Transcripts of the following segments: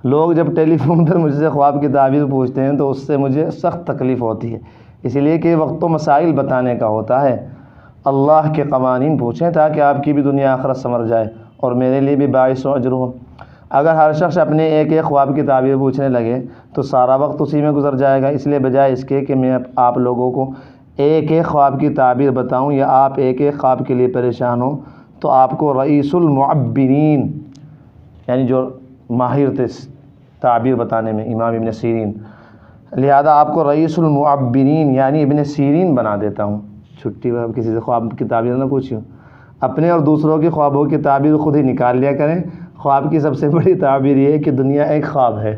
لوگ جب ٹیلی فون پر مجھ سے خواب کی تعبیر پوچھتے ہیں تو اس سے مجھے سخت تکلیف ہوتی ہے، اس لیے کہ وقت و مسائل بتانے کا ہوتا ہے۔ اللہ کے قوانین پوچھیں تاکہ آپ کی بھی دنیا آخرت سنور جائے اور میرے لیے بھی باعث و اجر ہو۔ اگر ہر شخص اپنے ایک ایک خواب کی تعبیر پوچھنے لگے تو سارا وقت اسی میں گزر جائے گا، اس لیے بجائے اس کے کہ میں آپ لوگوں کو ایک ایک خواب کی تعبیر بتاؤں یا آپ ایک ایک خواب کے لیے پریشان ہوں، تو آپ کو رئیس المعبرین یعنی جو ماہر تھے تعبیر بتانے میں، امام ابن سیرین، لہذا آپ کو رئیس المعبرین یعنی ابن سیرین بنا دیتا ہوں۔ چھٹی میں کسی سے خواب کی تعبیر نہ پوچھیں، اپنے اور دوسروں کے خوابوں کی تعبیر خود ہی نکال لیا کریں۔ خواب کی سب سے بڑی تعبیر یہ ہے کہ دنیا ایک خواب ہے۔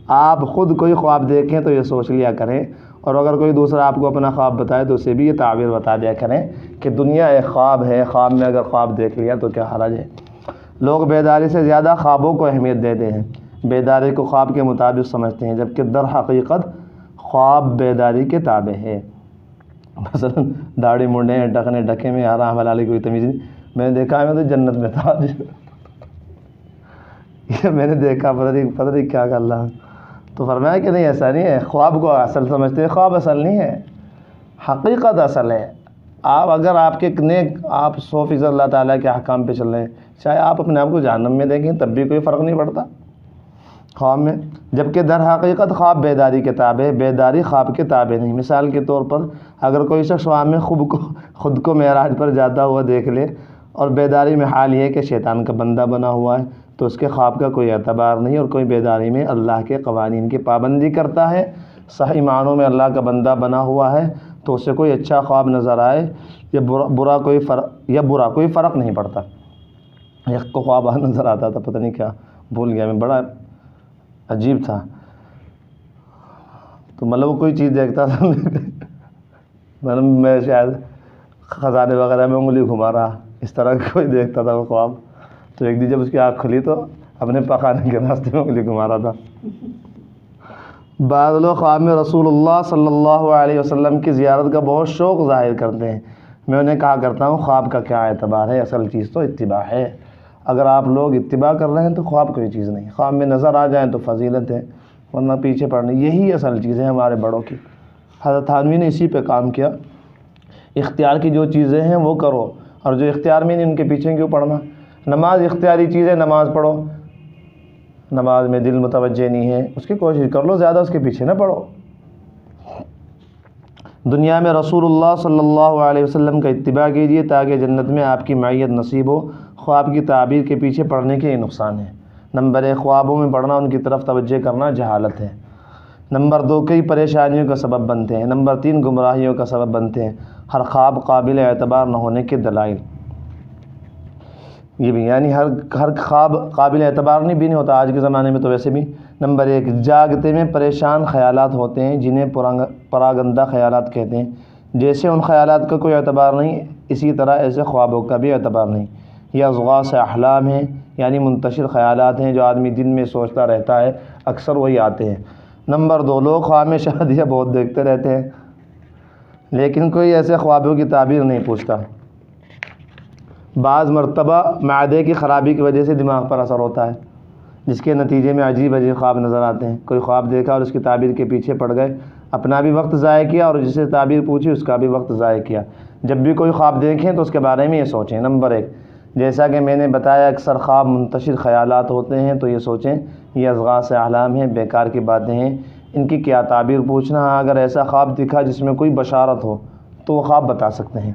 آپ خود کوئی خواب دیکھیں تو یہ سوچ لیا کریں، اور اگر کوئی دوسرا آپ کو اپنا خواب بتائے تو اسے بھی یہ تعبیر بتا دیا کریں کہ دنیا ایک خواب ہے، خواب میں اگر خواب دیکھ لیا تو کیا حرج ہے۔ لوگ بیداری سے زیادہ خوابوں کو اہمیت دیتے ہیں، بیداری کو خواب کے مطابق سمجھتے ہیں، جبکہ در حقیقت خواب بیداری کے تابع ہے۔ مثلا داڑھی منڈے ڈکنے ڈکے میں حرام حلال کی کوئی تمیز نہیں، میں نے دیکھا میں تو جنت میں تھا یہ میں نے دیکھا پتہ نہیں کیا کر رہا، تو فرمایا کہ نہیں ایسا نہیں ہے، خواب کو اصل سمجھتے ہیں، خواب اصل نہیں ہے، حقیقت اصل ہے۔ آپ اگر آپ کے نیک آپ 100% اللہ تعالیٰ کے احکام پہ چل رہے ہیں، چاہے آپ اپنے آپ کو جہنم میں دیکھیں تب بھی کوئی فرق نہیں پڑتا خواب میں، جبکہ در حقیقت خواب بیداری کے تابع ہے، بیداری خواب کے تابع نہیں۔ مثال کے طور پر اگر کوئی شخص خواب میں خود کو معراج پر جاتا ہوا دیکھ لے اور بیداری میں حال یہ ہے کہ شیطان کا بندہ بنا ہوا ہے، تو اس کے خواب کا کوئی اعتبار نہیں، اور کوئی بیداری میں اللہ کے قوانین کی پابندی کرتا ہے، صحیح معنوں میں اللہ کا بندہ بنا ہوا ہے، تو اسے کوئی اچھا خواب نظر آئے یا برا کوئی فرق نہیں پڑتا۔ ایک کو خواب نظر آتا تھا، پتہ نہیں کیا بھول گیا میں، بڑا عجیب تھا، تو مطلب وہ کوئی چیز دیکھتا تھا مطلب میں شاید خزانے وغیرہ میں انگلی گھما رہا، اس طرح کوئی دیکھتا تھا وہ خواب، تو ایک دن جب اس کی آنکھ کھلی تو اپنے پخانے کے راستے میں انگلی گھما رہا تھا۔ بعض لوگ خواب میں رسول اللہ صلی اللہ علیہ وسلم کی زیارت کا بہت شوق ظاہر کرتے ہیں، میں انہیں کہا کرتا ہوں خواب کا کیا اعتبار ہے، اصل چیز تو اتباع ہے۔ اگر آپ لوگ اتباع کر رہے ہیں تو خواب کوئی چیز نہیں، خواب میں نظر آ جائیں تو فضیلت ہے، ورنہ پیچھے پڑنے یہی اصل چیز ہے ہمارے بڑوں کی۔ حضرت تھانوی نے اسی پہ کام کیا، اختیار کی جو چیزیں ہیں وہ کرو، اور جو اختیار میں نہیں ان کے پیچھے کیوں پڑنا۔ نماز اختیاری چیز ہے، نماز پڑھو، نماز میں دل متوجہ نہیں ہے اس کی کوشش کر لو، زیادہ اس کے پیچھے نہ پڑھو۔ دنیا میں رسول اللہ صلی اللہ علیہ وسلم کا اتباع کیجیے تاکہ جنت میں آپ کی معیت نصیب ہو۔ خواب کی تعبیر کے پیچھے پڑھنے کے یہ نقصان ہیں۔ نمبر 1، خوابوں میں پڑھنا ان کی طرف توجہ کرنا جہالت ہے۔ نمبر 2، کئی پریشانیوں کا سبب بنتے ہیں۔ نمبر 3، گمراہیوں کا سبب بنتے ہیں۔ ہر خواب قابل اعتبار نہ ہونے کے دلائل، یہ بھی یعنی ہر خواب قابل اعتبار بھی نہیں ہوتا آج کے زمانے میں تو ویسے بھی۔ نمبر 1، جاگتے میں پریشان خیالات ہوتے ہیں جنہیں پراگندہ خیالات کہتے ہیں، جیسے ان خیالات کا کوئی اعتبار نہیں، اسی طرح ایسے خوابوں کا بھی اعتبار نہیں۔ یہ اضغاث احلام ہیں، یعنی منتشر خیالات ہیں جو آدمی دن میں سوچتا رہتا ہے، اکثر وہی آتے ہیں۔ نمبر 2، لوگ خواب میں شادیاں بہت دیکھتے رہتے ہیں لیکن کوئی ایسے خوابوں کی تعبیر نہیں پوچھتا۔ بعض مرتبہ معدے کی خرابی کی وجہ سے دماغ پر اثر ہوتا ہے، جس کے نتیجے میں عجیب عجیب خواب نظر آتے ہیں۔ کوئی خواب دیکھا اور اس کی تعبیر کے پیچھے پڑ گئے، اپنا بھی وقت ضائع کیا اور جسے تعبیر پوچھی اس کا بھی وقت ضائع کیا۔ جب بھی کوئی خواب دیکھیں تو اس کے بارے میں یہ سوچیں۔ نمبر 1، جیسا کہ میں نے بتایا اکثر خواب منتشر خیالات ہوتے ہیں، تو یہ سوچیں یہ اضغاث احلام ہیں، بیکار کی باتیں ہیں، ان کی کیا تعبیر پوچھنا۔ اگر ایسا خواب دکھا جس میں کوئی بشارت ہو تو وہ خواب بتا سکتے ہیں۔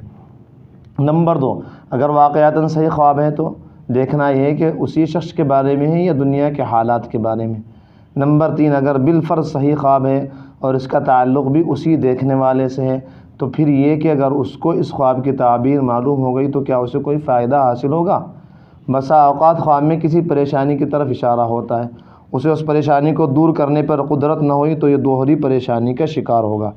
نمبر 2، اگر واقعاتاً صحیح خواب ہے تو دیکھنا یہ ہے کہ اسی شخص کے بارے میں ہے یا دنیا کے حالات کے بارے میں۔ نمبر 3، اگر بالفرض صحیح خواب ہے اور اس کا تعلق بھی اسی دیکھنے والے سے ہے تو پھر یہ کہ اگر اس کو اس خواب کی تعبیر معلوم ہو گئی تو کیا اسے کوئی فائدہ حاصل ہوگا؟ بسا اوقات خواب میں کسی پریشانی کی طرف اشارہ ہوتا ہے، اسے اس پریشانی کو دور کرنے پر قدرت نہ ہوئی تو یہ دوہری پریشانی کا شکار ہوگا۔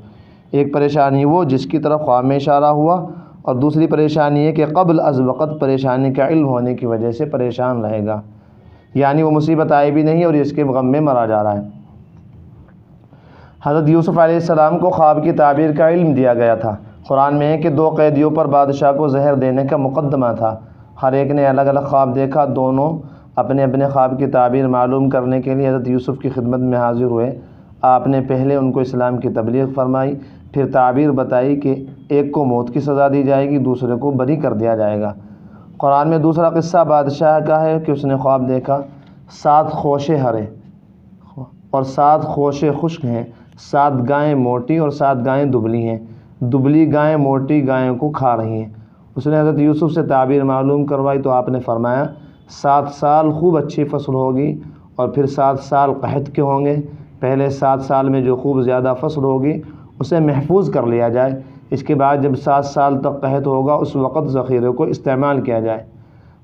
ایک پریشانی وہ جس کی طرف خواب میں اشارہ ہوا، اور دوسری پریشانی ہے کہ قبل از وقت پریشانی کا علم ہونے کی وجہ سے پریشان رہے گا، یعنی وہ مصیبت آئی بھی نہیں اور اس کے غم میں مرا جا رہا ہے۔ حضرت یوسف علیہ السلام کو خواب کی تعبیر کا علم دیا گیا تھا۔ قرآن میں ہے کہ 2 قیدیوں پر بادشاہ کو زہر دینے کا مقدمہ تھا، ہر ایک نے الگ الگ خواب دیکھا، دونوں اپنے اپنے خواب کی تعبیر معلوم کرنے کے لیے حضرت یوسف کی خدمت میں حاضر ہوئے۔ آپ نے پہلے ان کو اسلام کی تبلیغ فرمائی، پھر تعبیر بتائی کہ ایک کو موت کی سزا دی جائے گی، دوسرے کو بری کر دیا جائے گا۔ قرآن میں دوسرا قصہ بادشاہ کا ہے کہ اس نے خواب دیکھا 7 خوشے ہرے اور 7 خوشے خشک ہیں، 7 گائیں موٹی اور 7 گائیں دبلی ہیں، دبلی گائیں موٹی گائیں کو کھا رہی ہیں۔ اس نے حضرت یوسف سے تعبیر معلوم کروائی تو آپ نے فرمایا 7 سال خوب اچھی فصل ہوگی اور پھر 7 سال قحط کے ہوں گے۔ پہلے 7 سال میں جو خوب زیادہ فصل ہوگی اسے محفوظ کر لیا جائے، اس کے بعد جب 7 سال تک قحط ہوگا اس وقت ذخیرے کو استعمال کیا جائے۔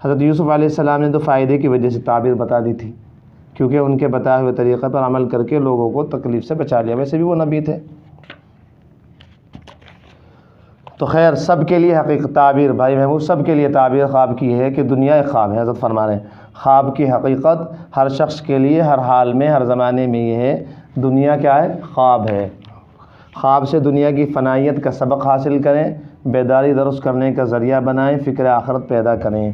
حضرت یوسف علیہ السلام نے تو فائدے کی وجہ سے تعبیر بتا دی تھی، کیونکہ ان کے بتائے ہوئے طریقے پر عمل کر کے لوگوں کو تکلیف سے بچا لیا، ویسے بھی وہ نبی تھے۔ تو خیر، سب کے لیے حقیقت تعبیر، بھائی محمود، سب کے لیے تعبیر خواب کی ہے کہ دنیا ایک خواب ہے۔ حضرت فرما رہے ہیں خواب کی حقیقت ہر شخص کے لیے ہر حال میں ہر زمانے میں یہ ہے، دنیا کیا ہے؟ خواب ہے۔ خواب سے دنیا کی فنائیت کا سبق حاصل کریں، بیداری درست کرنے کا ذریعہ بنائیں، فکر آخرت پیدا کریں۔